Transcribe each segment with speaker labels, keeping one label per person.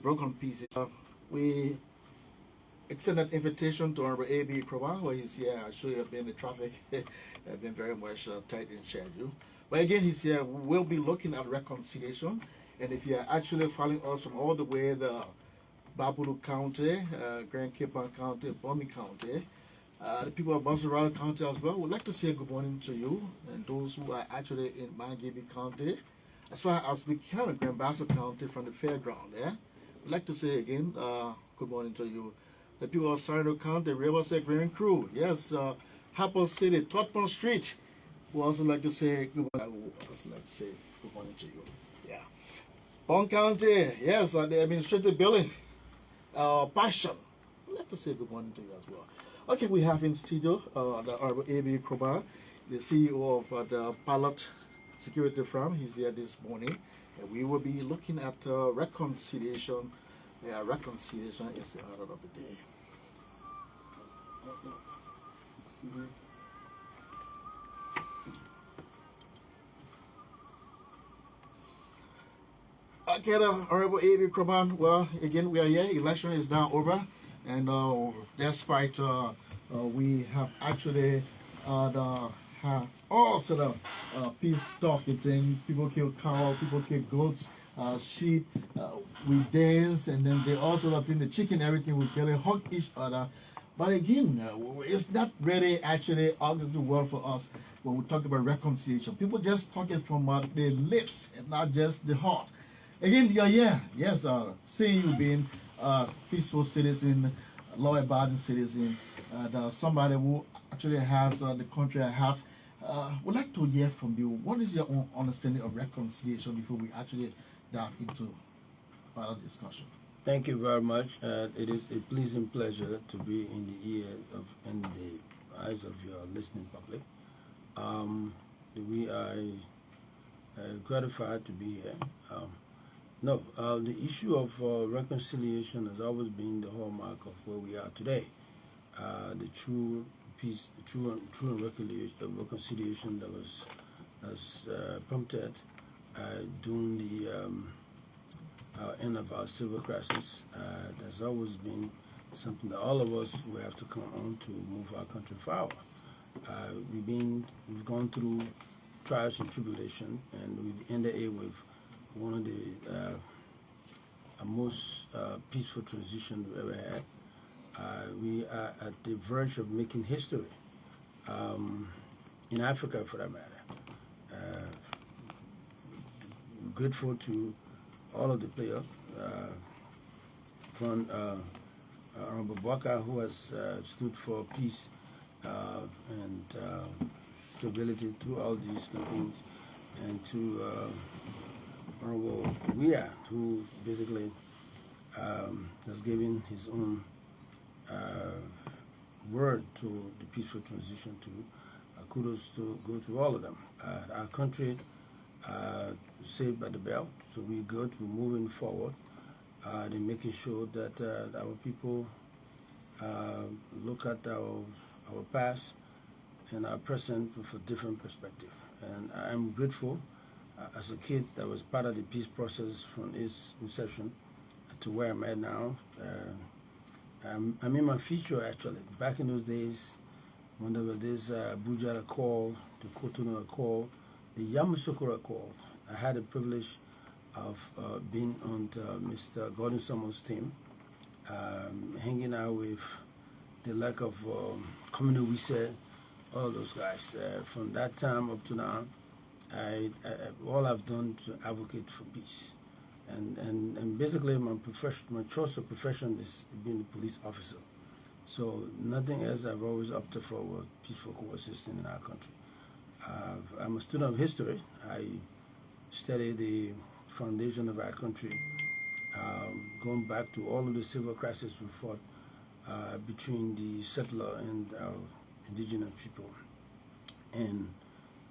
Speaker 1: Broken pieces. We extend an invitation to Honorable A.B. Kromah, who is here. I'm sure you have been in the traffic, have been very much tight in schedule. But again, he's here. We'll be looking at reconciliation. And if you are actually following us from all the way the Babulu County, Grand Cape County, Bomi County, the people of Basarara County as well, would like to say good morning to you and those who are actually in Mangibi County, as far as we can, Grand Bassa County from the fairground. Yeah? We'd like to say again, good morning to you. The people of Sarno County, Riverside Grand Crew, yes, Harper City, Tottenham Street, we also like to say good morning. I would also like to say good morning to you. Yeah. Bon County, yes, the administrative building, Passion. We'd like to say good morning to you as well. Okay, we have in studio the Honorable A.B. Kromah, the CEO of the Pilot Security Firm. He's here this morning, and we will be looking at reconciliation. Yeah, reconciliation is the order of the day. Okay, the Honorable A.B. Kromah, well, again, we are here. Election is now over. And despite we have actually all sort of peace talking thing, people kill cow, people kill goats, sheep, we dance, and then they all sort of think the chicken, everything we kill, hug each other. But again, it's not really actually out of the world for us when we talk about reconciliation. People just talking from their lips and not just the heart. Again, yeah, yes, seeing you being peaceful citizen, law-abiding citizen, somebody who actually has the country at heart. Would like to hear from you. What is your own understanding of reconciliation before we actually dive into our discussion?
Speaker 2: Thank you very much. It is a pleasing pleasure to be in the ear of and the eyes of your listening public. We are gratified to be here. The issue of reconciliation has always been the hallmark of where we are today. The true peace, the true reconciliation that was prompted during the end of our civil crisis. There's always been something that all of us will have to come on to move our country forward. We've gone through trials and tribulation, and we've ended it with one of the most peaceful transition we've ever had. We are at the verge of making history in Africa, for that matter. We're grateful to all of the players, from Honorable Baka, who has stood for peace and stability through all these campaigns, and to Honorable Wia, who basically has given his own word to the peaceful transition to. Kudos to go to all of them. Our country saved by the bell, so we're good. We're moving forward. They're making sure that our people look at our past and our present with a different perspective. And I'm grateful. As a kid that was part of the peace process from its inception to where I'm at now. I'm in my future, actually. Back in those days, when there was this Abuja Accord, the Cotonou Accord, the Yamoussoukro Accord, I had the privilege of being on Mr. Gordon Summer's team, hanging out with the lack of Community we said, all those guys. From that time up to now, all I've done to advocate for peace, and basically my choice of profession is being a police officer. So nothing else I've always opted for was peaceful coexistence in our country. I'm a student of history. I study the foundation of our country, going back to all of the civil crises we fought between the settler and our indigenous people, and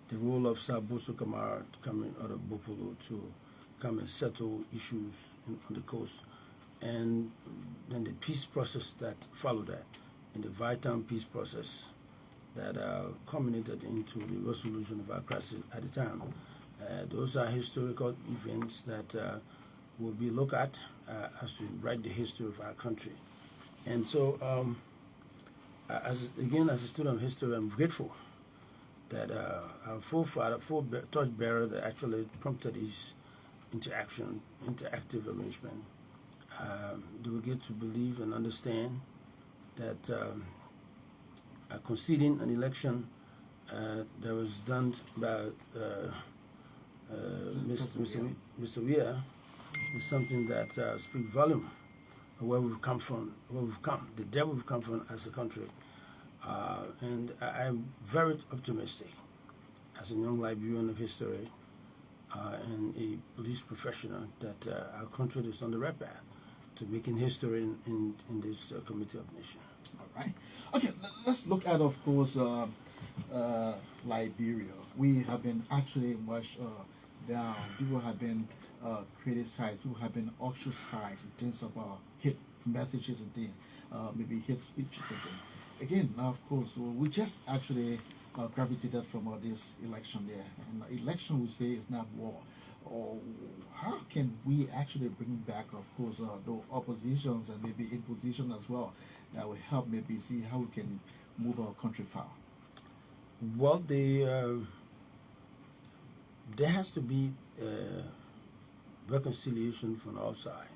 Speaker 2: the role of Sabuso Kamara coming out of Bopolo to come and settle issues on the coast, and then the peace process that followed that, and the Vietnam peace process that culminated into the resolution of our crisis at the time. Those are historical events that will be looked at as we write the history of our country. And so, as a student of history, I'm grateful that our forefather, torchbearer, that actually prompted his interactive arrangement, they will get to believe and understand that conceding an election that was done by Mr. Weir is something that speaks volume of where we've come from, the depth we've come from as a country. And I'm very optimistic as a young Liberian of history and a police professional that our country is on the right path to making history in this Committee of Nations.
Speaker 1: All right. Okay, let's look at, of course, Liberia. We have been actually much down. People have been criticized. People have been ostracized in terms of hate messages and things, maybe hate speeches and things. Again, now, of course, we just actually gravitated from this election there. And election, we say, is not war. Or how can we actually bring back, of course, the oppositions and maybe imposition as well that will help maybe see how we can move our country forward?
Speaker 2: Well, there has to be reconciliation from all sides.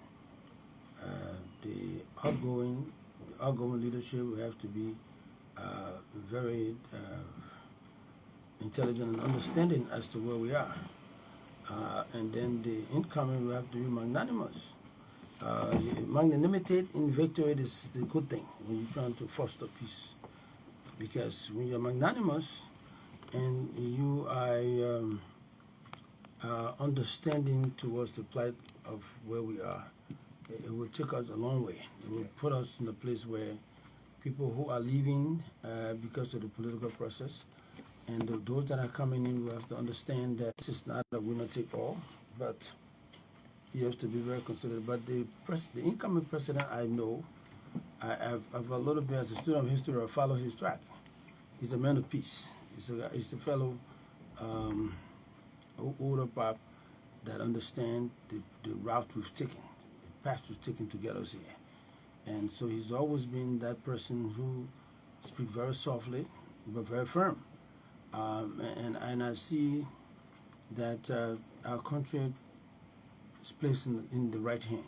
Speaker 2: The outgoing leadership will have to be very intelligent and understanding as to where we are. And then the incoming will have to be magnanimous. Magnanimity in victory is the good thing when you're trying to foster peace. Because when you're magnanimous and you are understanding towards the plight of where we are, it will take us a long way. It will put us in a place where people who are leaving because of the political process and those that are coming in will have to understand that this is not a winner take all, but you have to be very considerate. But the incoming president, I know, I've a little bit as a student of history, I follow his track. He's a man of peace. He's a fellow older pop that understands the route we've taken, the path we've taken to get us here. And so he's always been that person who speaks very softly but very firm. And I see that our country is placed in the right hand.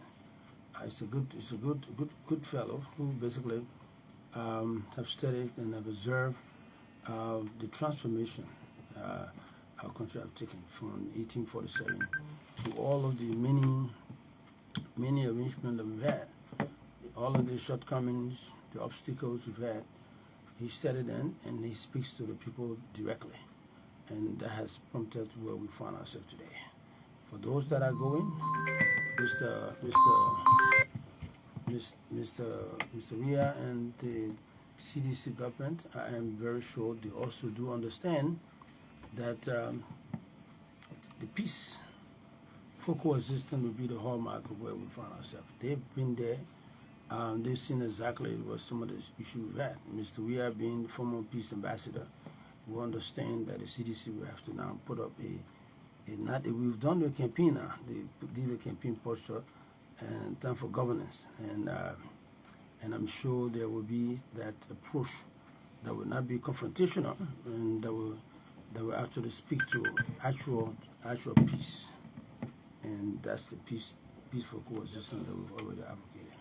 Speaker 2: It's a good fellow who basically have studied and have observed the transformation our country have taken from 1847 to all of the many arrangements that we've had, all of the shortcomings, the obstacles we've had. He studied in and he speaks to the people directly, and that has prompted where we find ourselves today. For those that are going, Mr. Ria and the CDC government, I am very sure they also do understand that the peace for coexistence will be the hallmark of where we find ourselves. They've been there. They've seen exactly what some of the issues we've had. Mr. Weir being the former peace ambassador, we understand that the CDC will have to now put up we've done the campaign now. They did the campaign posture and time for governance. And I'm sure there will be that approach that will not be confrontational and that will actually speak to actual peace. And that's the peaceful coexistence that we've already advocated.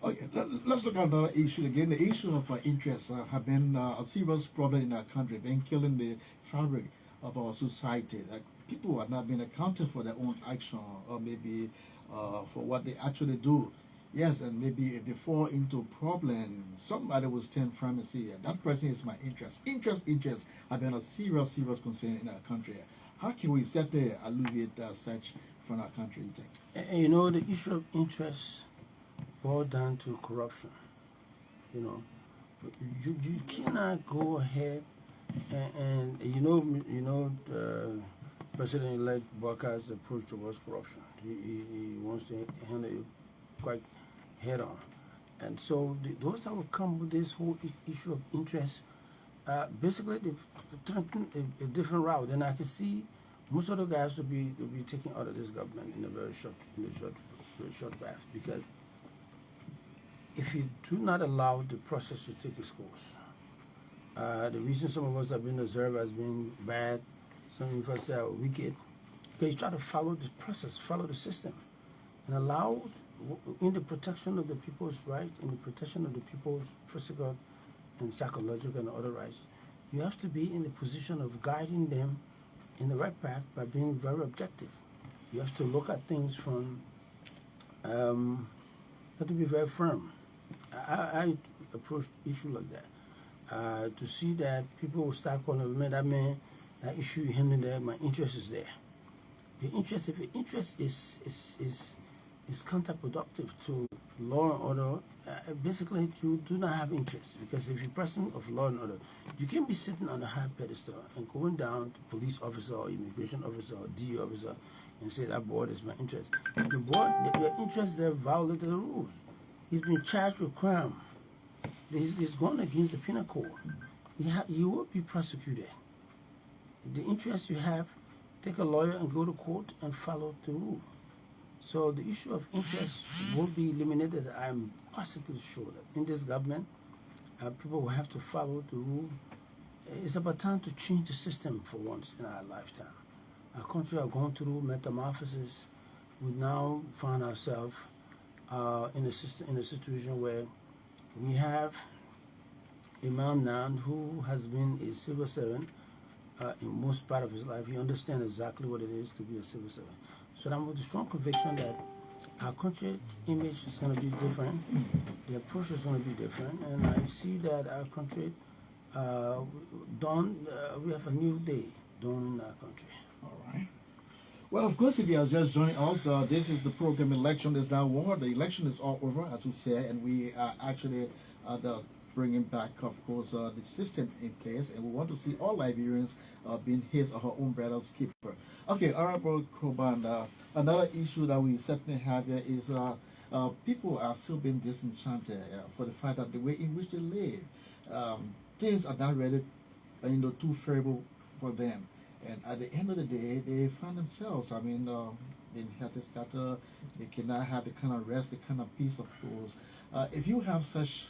Speaker 1: Okay, let's look at another issue again. The issue of interest have been a serious problem in our country, been killing the fabric of our society. People are not being accounted for their own action or maybe for what they actually do. Yes, and maybe if they fall into a problem, somebody will stand firm and say, that person is my interest. Interest have been a serious concern in our country. How can we certainly alleviate such from our country?
Speaker 2: And you know, the issue of interest boils down to corruption. You know, you cannot go ahead and President-elect Baka's approach towards corruption. He wants to handle it quite head on. And so those that will come with this whole issue of interest, basically they've taken a different route. And I can see most of the guys will be taken out of this government in a very short a short path, because if you do not allow the process to take its course, the reason some of us have been observed as being bad, some of us are wicked, because you try to follow the process, follow the system, and allow, in the protection of the people's rights, in the protection of the people's physical and psychological and other rights, you have to be in the position of guiding them in the right path by being very objective. You have to look at things from, you have to be very firm. I approach issue like that. To see that people will start calling, man, that issue you handling there, my interest is there. Your interest, if your interest is counterproductive to law and order, basically you do not have interest, because if you're person of law and order, you can't be sitting on a high pedestal and going down to police officer or immigration officer or DE officer and say that board is my interest. The board, your interest there violated the rules. He's been charged with crime. He's gone against the penal code. He will be prosecuted. The interest you have, take a lawyer and go to court and follow the rule. So the issue of interest will be eliminated. I'm positively sure that in this government, people will have to follow the rule. It's about time to change the system for once in our lifetime. Our country are going through metamorphosis. We now find ourselves in a situation where we have a man now who has been a civil servant in most part of his life. He understands exactly what it is to be a civil servant. So I'm with a strong conviction that our country image is going to be different. The approach is going to be different, and I see that our country we have a new day dawn in our country.
Speaker 1: All right. Well, of course, if you have just joined us, this is the program Election is Now War. The election is all over, as we say, and we are actually bringing back, of course, the system in place, and we want to see all Liberians being his or her own brother's keeper. Okay, Honorable Kromah, another issue that we certainly have here is people are still being disenchanted for the fact that the way in which they live, things are not really, too favorable for them. And at the end of the day, they find themselves, in healthy scatter, they cannot have the kind of rest, the kind of peace of course. If you have such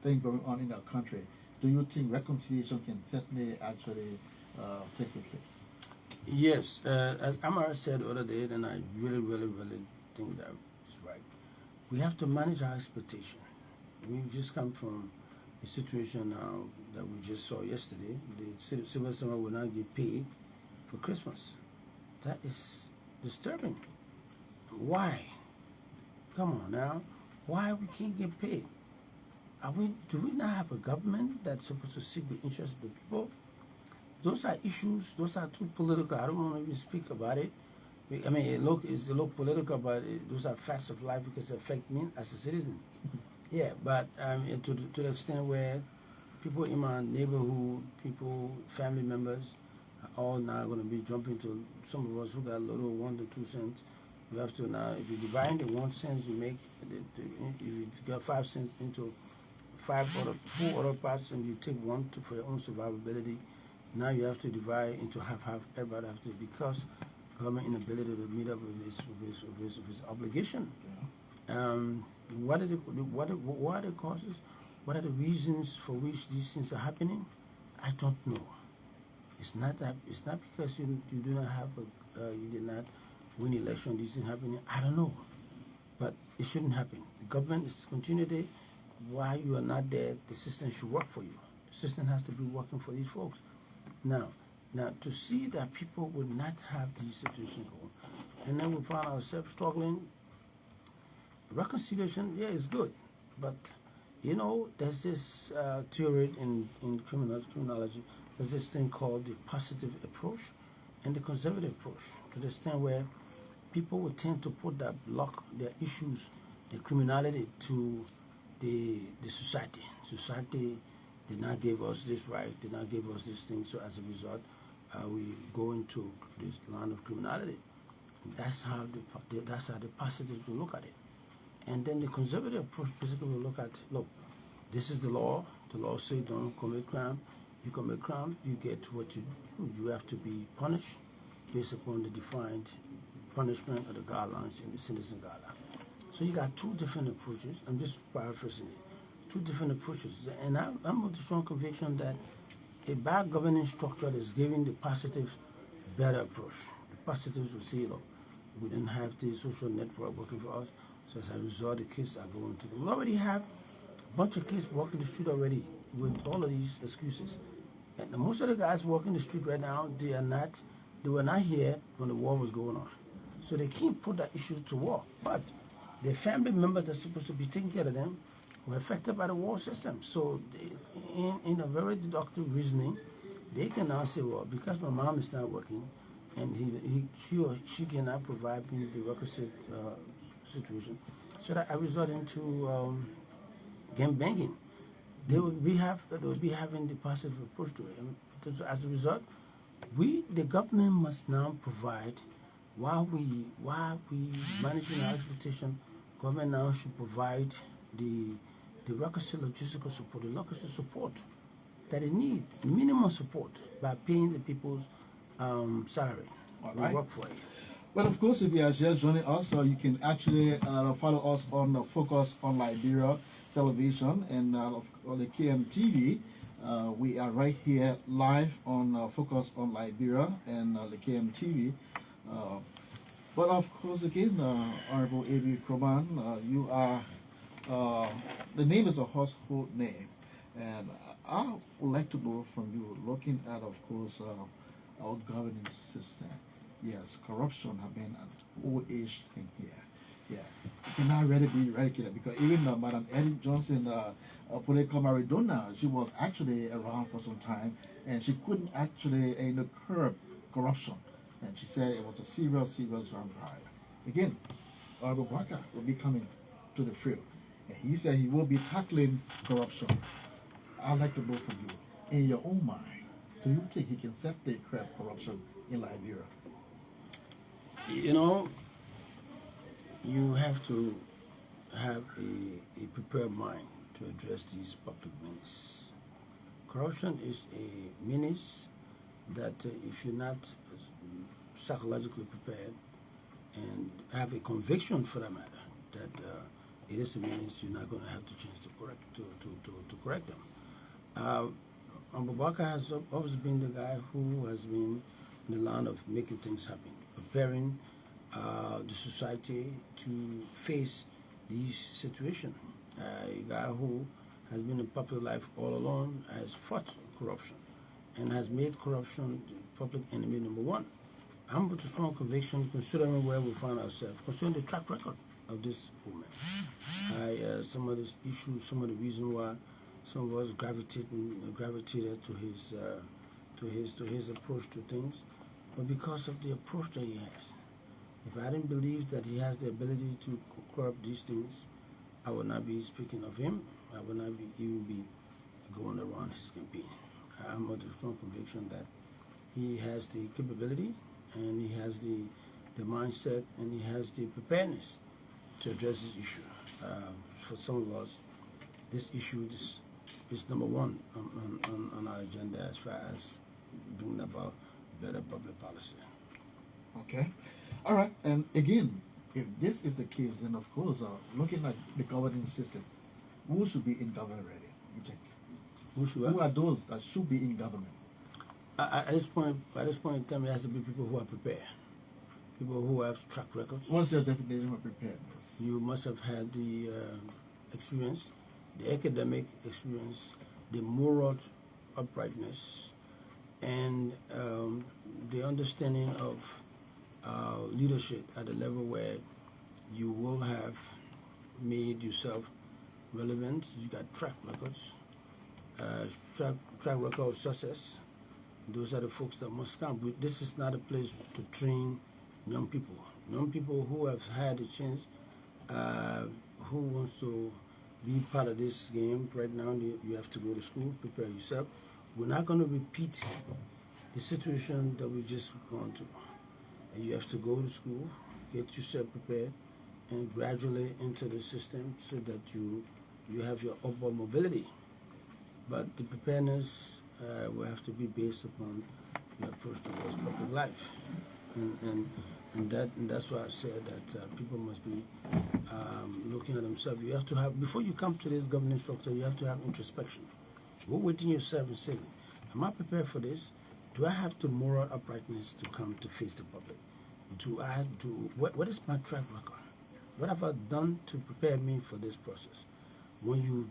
Speaker 1: thing going on in our country, do you think reconciliation can certainly actually take place?
Speaker 2: Yes, as Amara said the other day, and I really think that is right. We have to manage our expectation. We've just come from a situation now that we just saw yesterday. The civil servant will not get paid for Christmas. That is disturbing. Why? Come on now. Why we can't get paid? Do we not have a government that's supposed to seek the interest of the people? Those are issues, those are too political. I don't want to even speak about it. It look political, but those are facts of life because they affect me as a citizen. Yeah, but to the extent where people in my neighborhood, family members, are all now going to be jumping to some of us who got a little 1 to 2 cents. We have to now, if you divide the 1 cent you make, if you got 5 cents into 4 other parts, and you take one for your own survivability, now you have to divide into half. Everybody have to, because government inability to meet up with his obligation. Yeah. What are the causes? What are the reasons for which these things are happening? I don't know. It's not because you do not have you did not win election. These things happening. I don't know, but it shouldn't happen. The government is continuing. While you are not there, the system should work for you. The system has to be working for these folks. Now, to see that people would not have these situations going, and then we find ourselves struggling. Reconciliation, yeah, is good, but there's this theory in criminology. There's this thing called the positive approach and the conservative approach, to the extent where people will tend to put their issues, their criminality, to the society. Society did not give us this right, did not give us this thing, so as a result, we go into this line of criminality. That's how the positive will look at it. And then the conservative approach basically will look at, this is the law. The law says don't commit crime. You commit crime, you get what you do. You have to be punished based upon the defined punishment or the guidelines in the sentencing guideline. So you got two different approaches. I'm just paraphrasing it. Two different approaches. And I'm of the strong conviction that a bad governance structure is giving the positive better approach. The positives will say, look, we didn't have the social network working for us, so as a result, the kids are going to. We already have a bunch of kids walking the street already with all of these excuses. And most of the guys walking the street right now, they were not here when the war was going on. So they can't put that issue to war. But the family members that are supposed to be taking care of them were affected by the war system. So in a very deductive reasoning, they can now say, well, because my mom is not working, and she or she cannot provide me the requisite situation, so that I resort into game banking. They will be having the positive approach to it. And so as a result, the government must now provide, while we managing our expectation, government now should provide the requisite logistical support, the requisite support that they need, minimum support, by paying the people's salary.
Speaker 1: All
Speaker 2: We
Speaker 1: right.
Speaker 2: work for it.
Speaker 1: Well, of course, if you are just joining us, you can actually follow us on Focus on Liberia television and on the KMTV. We are right here live on Focus on Liberia and the KMTV. But of course, again, Honorable A.B. Kromah, you are, the name is a household name. And I would like to know from you, looking at, of course, our governance system. Yes, corruption has been an old age thing here. Yeah, it cannot really be eradicated because even Madam Eddie Johnson, political Maradona, she was actually around for some time and she couldn't actually curb corruption. And she said it was a serious vampire. Again, Abu Bakr will be coming to the field. And he said he will be tackling corruption. I'd like to know from you, in your own mind, do you think he can safely curb corruption in Liberia?
Speaker 2: You know, you have to have a prepared mind to address these public menaces. Corruption is a menace that if you're not psychologically prepared and have a conviction for that matter that it is a menace, you're not going to have the chance to correct them. Abu Bakr has always been the guy who has been in the line of making things happen, preparing the society to face these situations. A guy who has been in public life all along, has fought corruption and has made corruption the public enemy number one. I'm with a strong conviction, considering where we find ourselves, considering the track record of this woman. Some of these issues, some of the reasons why some of us gravitated to his approach to things, but because of the approach that he has. If I didn't believe that he has the ability to curb these things, I would not be speaking of him. I would not even be going around his campaign. I'm of the strong conviction that he has the capability and he has the mindset and he has the preparedness to address this issue. For some of us, this issue is number one on our agenda as far as bringing about better public policy.
Speaker 1: Okay. All right. And again, if this is the case, then of course, looking at the governance system, who should be in government already? You think? Who are those that should be in government?
Speaker 2: At this point in time, it has to be people who are prepared, people who have track records.
Speaker 1: What's your definition of preparedness?
Speaker 2: You must have had the experience, the academic experience, the moral uprightness, and the understanding of leadership at the level where you will have made yourself relevant. You got track records, track record of success. Those are the folks that must come. But this is not a place to train young people. Young people who have had a chance, who wants to be part of this game right now, you have to go to school, prepare yourself. We're not going to repeat the situation that we just gone through. And you have to go to school, get yourself prepared, and gradually enter the system so that you have your upward mobility. But the preparedness will have to be based upon your approach towards public life. And and that's why I said that people must be looking at themselves. You have to have, before you come to this governance structure, you have to have introspection. Go within yourself and say, am I prepared for this? Do I have the moral uprightness to come to face the public? What is my track record? What have I done to prepare me for this process? When you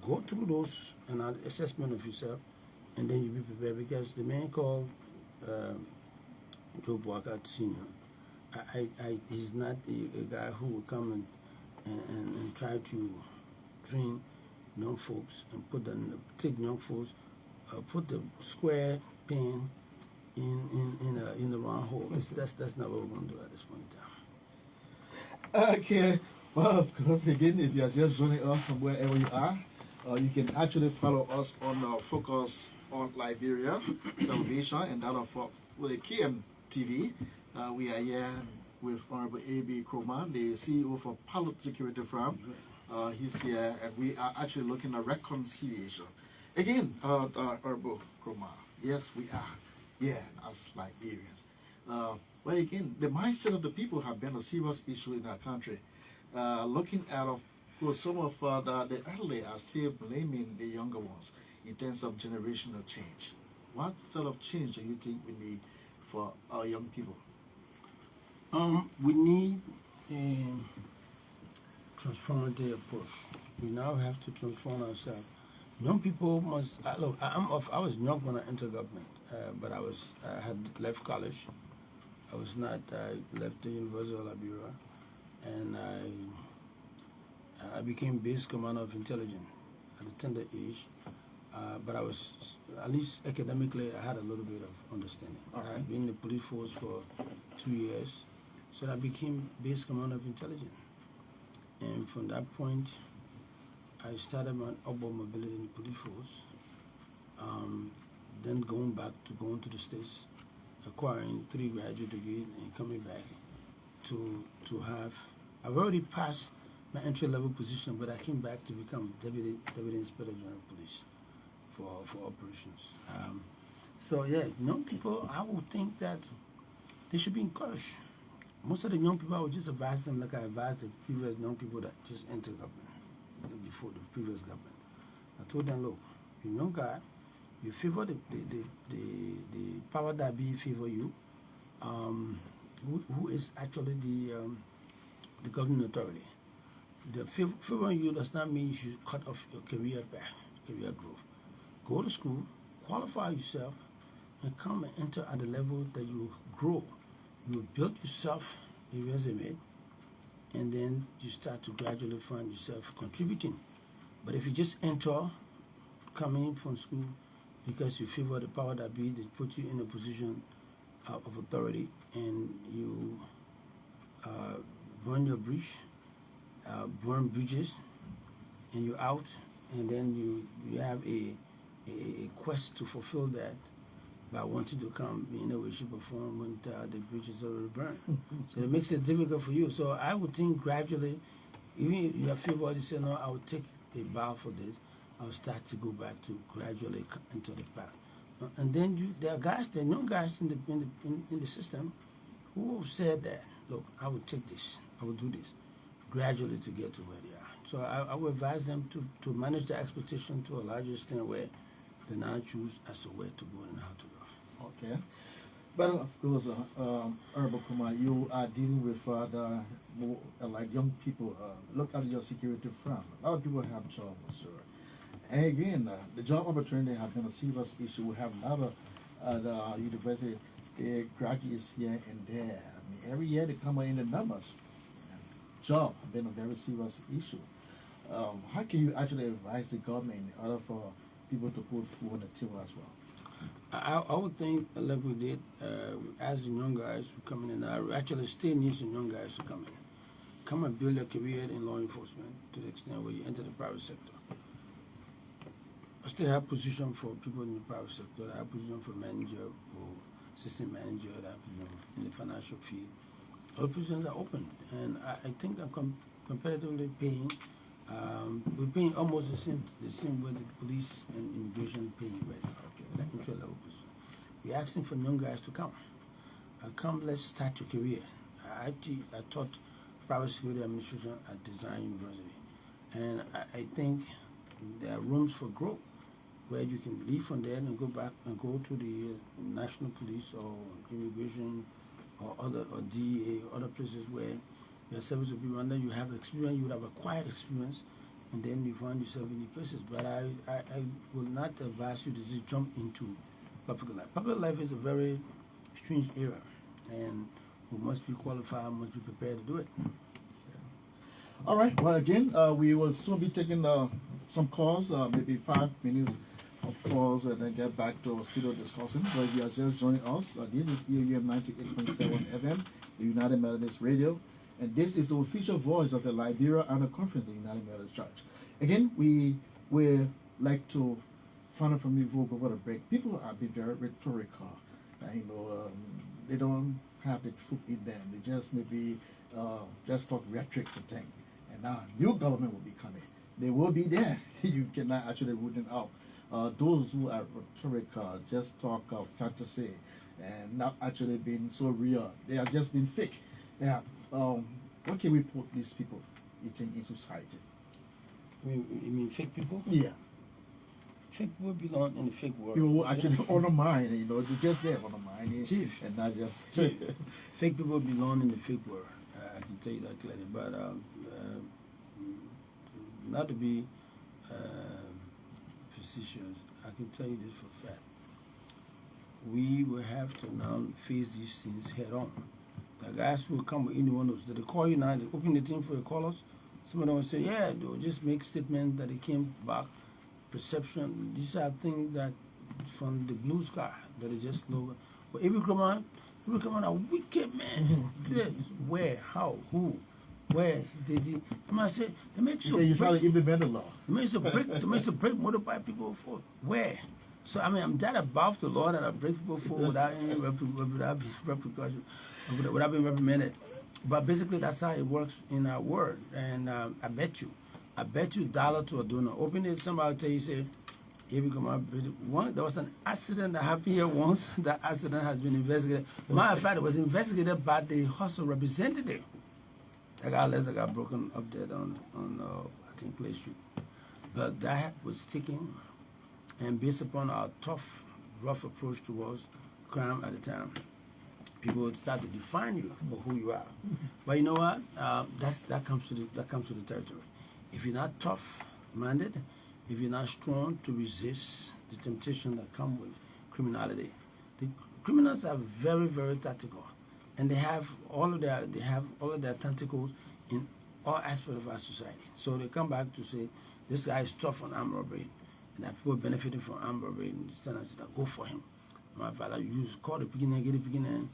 Speaker 2: go through those and an assessment of yourself, and then you be prepared, because the man called Joe Walker Sr., he's not a guy who will come and try to train young folks and take young folks, put the square pin in the round hole. That's not what we're going to do at this point in time.
Speaker 1: Okay. Well, of course, again, if you are just joining us from wherever you are, you can actually follow us on our Focus on Liberia television and that of with the KM TV. We are here with Honorable A.B. Kromah, the CEO for Pilot Security Firm. He's here, and we are actually looking at reconciliation. Again, Honorable Kromah, yes, we are here as Liberians. But again, the mindset of the people have been a serious issue in our country. Looking at some of the elderly are still blaming the younger ones in terms of generational change. What sort of change do you think we need for our young people?
Speaker 2: We need a transformative approach. We now have to transform ourselves. Young people must look. I was young when I entered government, but I had left college. I was not. I left the University of Liberia, and I became base commander of intelligence at a tender age. But I was, at least academically, I had a little bit of understanding.
Speaker 1: Okay.
Speaker 2: I had been in the police force for 2 years, so I became base commander of intelligence. And from that point, I started my upward mobility in the police force. Then going to the States, acquiring 3 graduate degrees and coming back to have. I've already passed my entry level position, but I came back to become deputy inspector general of police for operations. So yeah, young people, I would think that they should be encouraged. Most of the young people, I would just advise them like I advised the previous young people that just entered government before the previous government. I told them, look, you're a young guy, you favor the power that be favor you, who is actually the governing authority. The favoring you does not mean you should cut off your career growth. Go to school, qualify yourself, and come and enter at the level that you grow. You build yourself a resume, and then you start to gradually find yourself contributing. But if you just enter, coming from school, because you favor the power that be, they put you in a position of authority, and you burn your bridge, burn bridges, and you're out, and then you have a quest to fulfill that by wanting to come in a way, shape, or form when the bridge is already burned. So it makes it difficult for you. So I would think gradually, even if you have favor, you say, no, I will take a bow for this, I'll start to go back to gradually into the path. And then there are young guys in the system who have said that, look, I will take this, I will do this, gradually to get to where they are. So I would advise them to manage their expectation to a larger extent where they now choose as to where to go and how to go.
Speaker 1: Okay. But of course, Honorable Kromah, you are dealing with the more like young people. Look at your security firm. A lot of people have jobs, sir. And again, the job opportunity has been a serious issue. We have a lot of the university graduates here and there. I mean, every year they come in the numbers. Job has been a very serious issue. How can you actually advise the government in order for people to put food on the table as well?
Speaker 2: I would think, like we did, as the young guys who come in, and actually still need some young guys to come in. Come and build a career in law enforcement to the extent where you enter the private sector. I still have position for people in the private sector. I have position for manager or assistant manager. I have position in the financial field. All positions are open, and I think I'm competitively paying. We're paying almost the same way the police and immigration paying right now. Okay, that entry level position. We're asking for young guys to come. come, let's start your career. I taught private security administration at Design University, and I think there are rooms for growth where you can leave from there and go back and go to the national police or immigration or other or DEA, other places where your service will be rendered. You have experience, you would have acquired experience, and then you find yourself in the places. But I will not advise you to just jump into public life. Public life is a very strange era, and we must be qualified, must be prepared to do it.
Speaker 1: All right. Well, again, we will soon be taking some calls, maybe 5 minutes of calls, and then get back to our studio discussion. But if you are just joining us, this is EUM 98.7 FM, the United Methodist Radio, and this is the official voice of the Liberia Annual Conference of the United Methodist Church. Again, we would like to find out from you before we go over the break. People have been very rhetorical. They don't have the truth in them. They just maybe just talk rhetorics and things. And now new government will be coming. They will be there. You cannot actually root them out. Those who are rhetorical just talk of fantasy and not actually being so real. They are just being fake. Yeah. What can we put these people, you think, in society?
Speaker 2: You mean fake people?
Speaker 1: Yeah.
Speaker 2: Fake people belong in the fake world.
Speaker 1: People who actually undermine, they're just there undermining.
Speaker 2: Chief.
Speaker 1: And not just.
Speaker 2: Chief. Fake people belong in the fake world. I can tell you that clearly. But not to be facetious, I can tell you this for a fact. We will have to now face these things head on. The guys who will come with any one of those, they call you now, they open the thing for your callers. Some of them will say, yeah, they'll just make statements that they came back. Perception, these are things that from the blue sky that is just slogan. But every Kromah a wicked man. Where, how, who, where? I might say, they make so
Speaker 1: You try to implement the law.
Speaker 2: They make so break motorbike people for where? So I mean, I'm that above the law that I break people for without any repercussion, without being reprimanded. But basically, that's how it works in our world. And I bet you $1 to a donor. Open it, somebody tell you, say, here we go, there was an accident that happened here once. That accident has been investigated. Matter of fact, it was investigated by the hustle representative. That legs got broken up there on I think, Play Street. But that was taken, and based upon our tough, rough approach towards crime at the time, people would start to define you for who you are. But you know what? That comes to the territory. If you're not tough-minded, if you're not strong to resist the temptation that comes with criminality, the criminals are very, very tactical, and they have all of their tentacles in all aspects of our society. So they come back to say, this guy is tough on armed robbery, and that people benefiting from armed robbery, and this time I said, go for him. My father used call the beginning, get the beginning,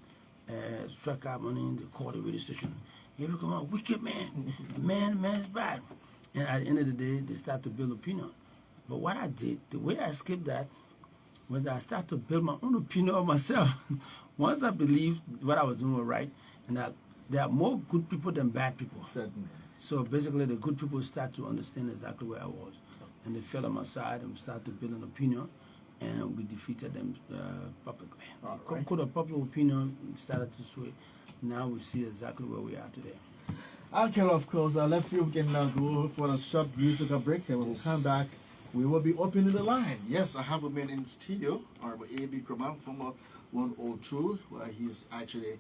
Speaker 2: strike out money, they call the radio station. Here we come on, wicked man, man's bad. And at the end of the day, they start to build opinion. But what I did, the way I escaped that, was that I started to build my own opinion of myself. Once I believed what I was doing was right, and that there are more good people than bad people.
Speaker 1: Certainly.
Speaker 2: So basically, the good people start to understand exactly where I was. And they fell on my side, and we started to build an opinion, and we defeated them publicly.
Speaker 1: Right.
Speaker 2: Could a public opinion started to sway. Now we see exactly where we are today.
Speaker 1: Okay, of course. Let's see if we can go for a short musical break. And when we come back, we will be opening the line. Yes, I have a man in the studio, Honorable A.B. Kromah, former 102, where he's actually...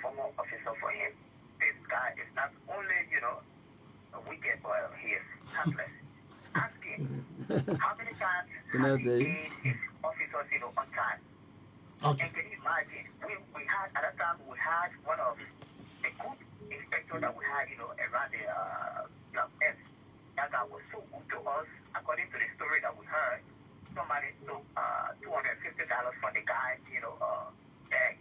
Speaker 3: Former officer for him. This guy is not only, a wicked boy, he is heartless. Ask him, how many times has he paid his officers, on time?
Speaker 1: Okay.
Speaker 3: And can you imagine, we had, at that time, we had one of the good inspectors that we had, around the Block F. That guy was so good to us. According to the story that we heard, somebody took $250 from the guy, bag.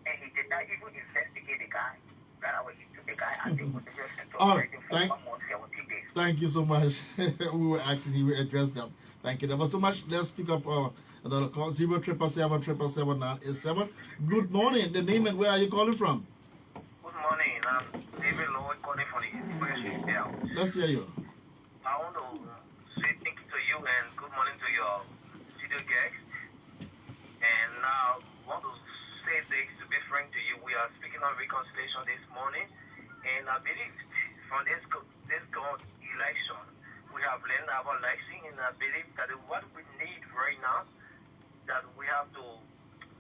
Speaker 3: And he did not even investigate the guy. Right away, he took the guy and they put the person to prison for 1 month, 17 days.
Speaker 1: Thank you so much. We were asking you to address them. Thank you. There was so much. Let's pick up another call. 07777 Good morning. The name and where are you calling from?
Speaker 3: Good morning. I'm David Lloyd calling from the University of Dell.
Speaker 1: Let's hear you.
Speaker 3: I want to say thank you to you and good morning to your studio guests. And now I want to say this to referring to you. We are speaking on reconciliation this morning, and I believe from this election, we have learned our lesson, and I believe that what we need right now, that we have to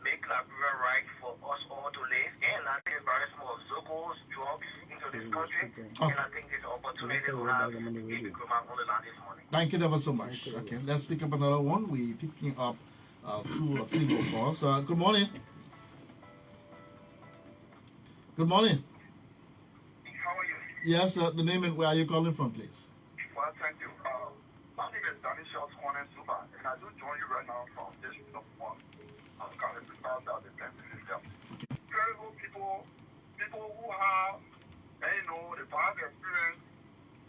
Speaker 3: make Liberia right for us all to live, and I think embarrassment of Zogos, drugs into this country, and I think this opportunity to have Kromah on the line this morning.
Speaker 1: Thank you ever so much. Okay, let's pick up another one. We're picking up 2 or 3 more calls. Good morning. Good morning.
Speaker 3: How are you?
Speaker 1: Yes, the name and where are you calling from, please?
Speaker 3: Well, thank you. My name is Danny Charles Corner Super, and I do join you right now from District of 1. I'm currently out of the campus system. Very good people who have, the past experience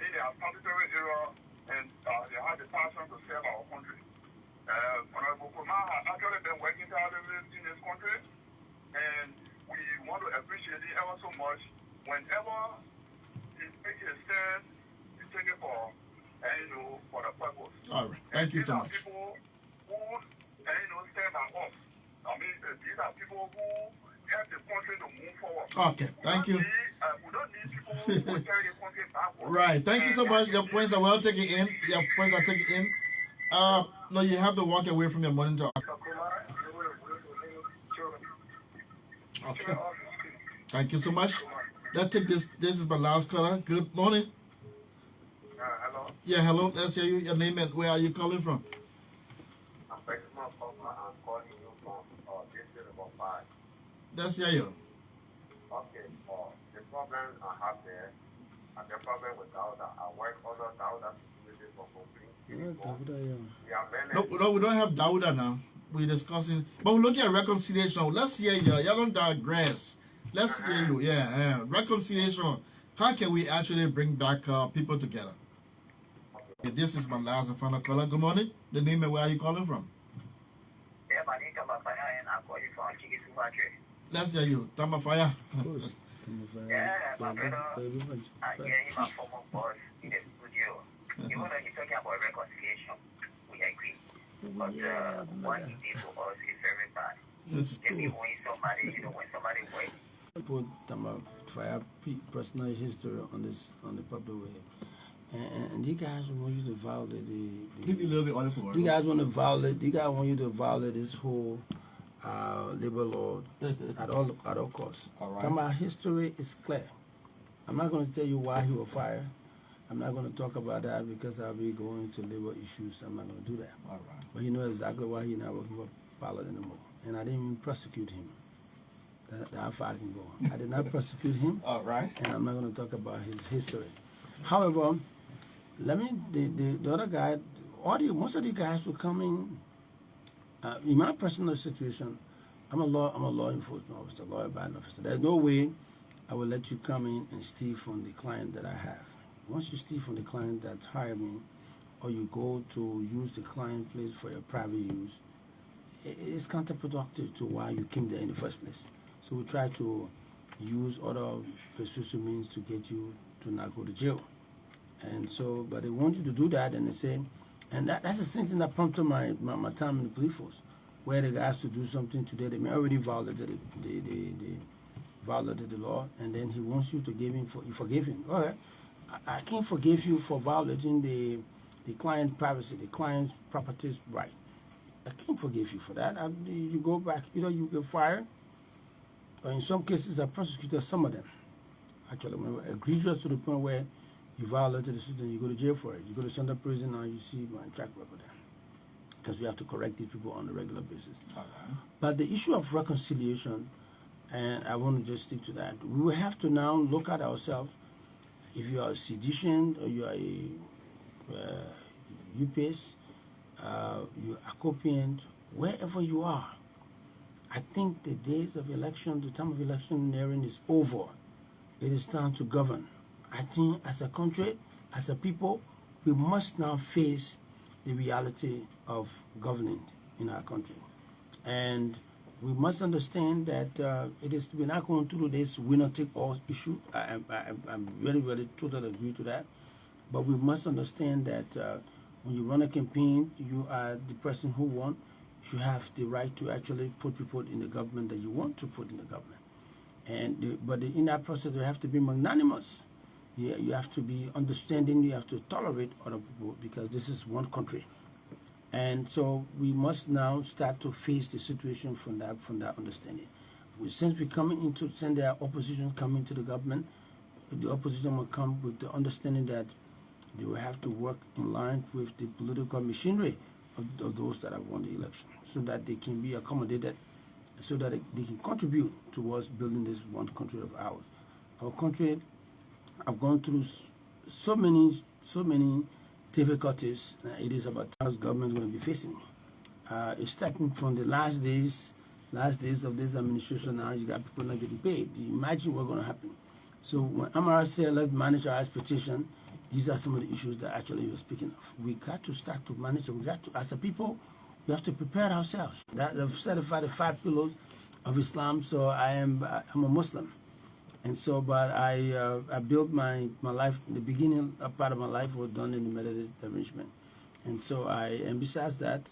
Speaker 3: in their statutory era, and they have the passion to serve our country. Honorable Kromah has actually been working tirelessly in this country, and we want to appreciate it ever so much. Whenever he makes a stand, he take it for the purpose.
Speaker 1: All right. Thank you so much.
Speaker 3: People who, stand by us. I mean, these are people who help the country to move forward.
Speaker 1: Okay, thank you.
Speaker 3: We don't need people who carry the country backward.
Speaker 1: Right. Thank you so much. Your points are well taken in. Your points are taken in. No, you have to walk away from your monitor. Okay. Thank you so much. Let's take this. This is my last caller. Good morning.
Speaker 3: Hello.
Speaker 1: Yeah, hello. Let's hear you. Your name and where are you calling from?
Speaker 3: I'm calling you from District of 5.
Speaker 1: Let's hear you.
Speaker 3: Okay. The problem I have there, and the problem with Dauda, I work under Dauda security for complete.
Speaker 1: No, we don't have Dauda now. We're discussing, but we're looking at reconciliation. Let's hear you. You don't digress. Let's hear you. Yeah, reconciliation. How can we actually bring back people together? Okay, this is my last and final caller. Good morning. The name and where are you calling from?
Speaker 3: Yeah, my name is Tamafaya, and I'm calling from Chigisumache.
Speaker 1: Let's hear you. Tamafaya.
Speaker 2: Of course.
Speaker 3: Yeah, my brother, I hear him, my former boss in the studio. Even though he's talking about reconciliation, we agree. But what he did to us is very bad. Maybe when somebody, when somebody waits.
Speaker 2: Put Tamafaya personal history on the public way. And you guys want you to violate
Speaker 1: Give me a little bit on it.
Speaker 2: you guys want to violate. You guys want you to violate this whole labor law at all costs.
Speaker 1: All right.
Speaker 2: Come, our history is clear. I'm not going to tell you why he was fired. I'm not going to talk about that because I'll be going to labor issues. I'm not going to do that.
Speaker 1: All right.
Speaker 2: But you know exactly why he's not working for pilot anymore. And I didn't even prosecute him. How far I can go. I did not prosecute him.
Speaker 1: All right.
Speaker 2: And I'm not going to talk about his history. However, the other guy, most of the guys who come in my personal situation, I'm a law enforcement officer, lawyer abiding officer. There's no way I will let you come in and steal from the client that I have. Once you steal from the client that hired me, or you go to use the client place for your private use, it's counterproductive to why you came there in the first place. So we try to use other persuasive means to get you to not go to jail. And so, but they want you to do that, and they say, and that's the same thing that prompted my time in the police force, where they asked to do something today. They may already violated violated the law, and then he wants you to you forgive him. All right, I can't forgive you for violating the client's privacy, the client's property's right. I can't forgive you for that. You go back, either you get fired, or in some cases I prosecuted some of them. Actually, egregious to the point where you violated the system, you go to jail for it. You go to Central Prison, now you see my track record there. Because we have to correct these people on a regular basis. But the issue of reconciliation, and I want to just stick to that, we will have to now look at ourselves. If you are a seditious, or you are a UPS, you're a copiant, wherever you are, I think the days of election, the time of election nearing is over. It is time to govern. I think as a country, as a people, we must now face the reality of governing in our country. And we must understand that we're not going through this winner-take-all issue. I'm really, really totally agree to that. But we must understand that when you run a campaign, you are the person who won. you have the right to actually put people in the government that you want to put in the government. But in that process, you have to be magnanimous. You have to be understanding. You have to tolerate other people because this is one country. And so we must now start to face the situation from that understanding. Since we coming into, since there are opposition coming to the government, the opposition will come with the understanding that they will have to work in line with the political machinery of those that have won the election, so that they can be accommodated, so that they can contribute towards building this one country of ours. Our country have gone through so many difficulties. It is about how government is going to be facing. It's starting from the last days of this administration. Now you got people not getting paid. You imagine what's going to happen. So when Amara said, let's manage our expectation, these are some of the issues that actually you're speaking of. We got to start to manage it. We got to, as a people, we have to prepare ourselves. I've certified the 5 pillars of Islam, so I'm a Muslim. And so, but I built my life, the beginning part of my life was done in the Methodist arrangement. And so and besides that,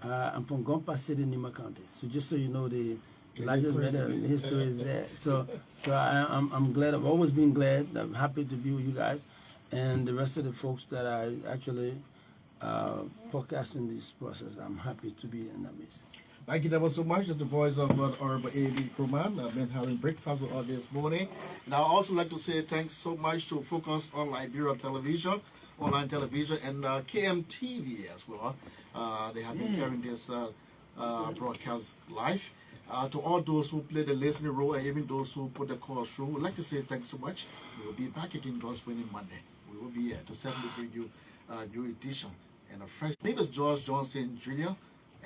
Speaker 2: I'm from Gompa City, Nima County. So just so you know, the largest history is there. So I'm glad, I've always been glad, I'm happy to be with you guys and the rest of the folks that are actually podcasting this process. I'm happy to be in that midst.
Speaker 1: Thank you ever so much. That's the voice of Honorable A.B. Kromah. I've been having breakfast with us this morning. And I'd also like to say thanks so much to Focus on Liberia Television, online television, and KMTV as well. They have been carrying this broadcast live. To all those who play the listening role and even those who put the calls through, we'd like to say thanks so much. We will be back again God's willing Monday. We will be here to certainly bring you a new edition and a fresh. My name is George Johnson Jr.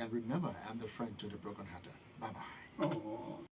Speaker 1: And remember, I'm the friend to the brokenhearted. Bye-bye.
Speaker 2: Oh.